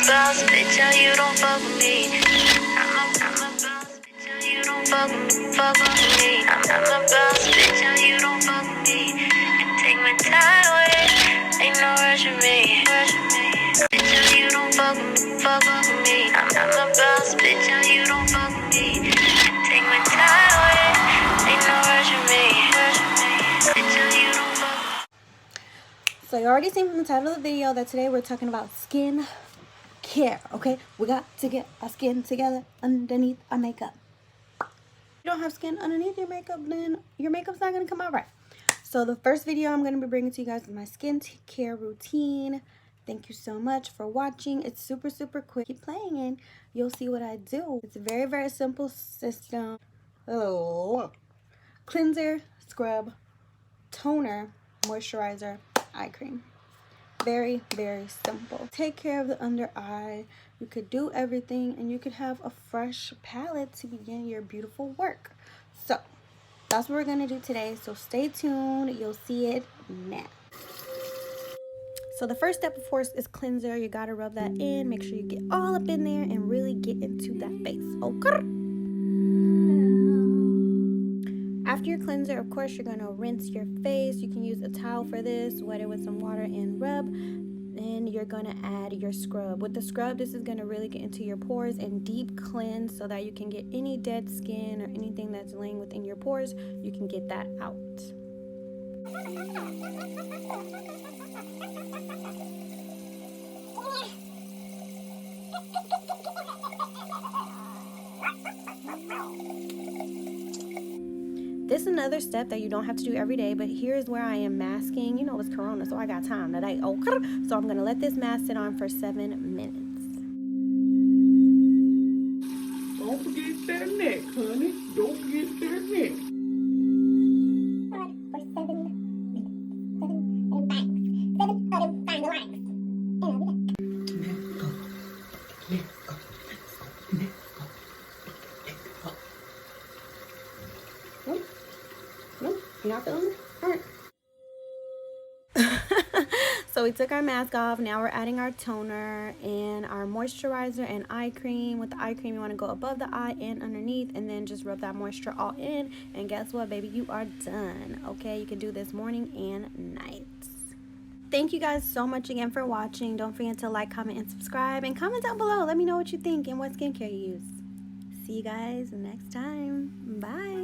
boss, bitch, yeah, you don't fuck with me. I'm a boss, bitch, yeah, you don't fuck with me. I'm a boss, bitch, yeah, you don't fuck with me. And take my time away, ain't no rushing me. Bitch, yeah, you don't fuck with me. I'm a boss, bitch, yeah, you don't fuck with me. And take my time away, ain't no rushing me. Bitch, yeah, you don't fuck with me. So you already seen from the title of the video that today we're talking about skin care, okay? We got to get our skin together underneath our makeup. If you don't have skin underneath your makeup, then your makeup's not going to come out right. So the first video I'm going to be bringing to you guys is my skin care routine. Thank you so much for watching. It's super quick. Keep playing and you'll see what I do. It's a very simple system. Oh, cleanser, scrub, toner, moisturizer, eye cream. Very simple. Take care of the under eye. You could do everything and you could have a fresh palette to begin your beautiful work. So that's what we're gonna do today, so stay tuned. You'll see it now. So the first step, of course, is cleanser. You gotta rub that in. Make sure you get all up in there and really get into that face. Okay. After your cleanser, of course, you're gonna rinse your face. You can use a towel for this, wet it with some water and rub. And you're gonna add your scrub. With the scrub, this is gonna really get into your pores and deep cleanse so that you can get any dead skin or anything that's laying within your pores. You can get that out. This is another step that you don't have to do every day, but here's where I am masking. You know it's Corona, so I got time today. Okay, so I'm gonna let this mask sit on for 7 minutes. Don't forget that neck, honey. Don't forget that neck. For 7 minutes. 7 final likes. You're not feeling it? All right. So we took our mask off. Now we're adding our toner and our moisturizer and eye cream. With the eye cream, you want to go above the eye and underneath, and then just rub that moisture all in. And guess what, baby? You are done. Okay, you can do this morning and night. Thank you guys so much again for watching. Don't forget to like, comment, and subscribe. And comment down below. Let me know what you think and what skincare you use. See you guys next time. Bye.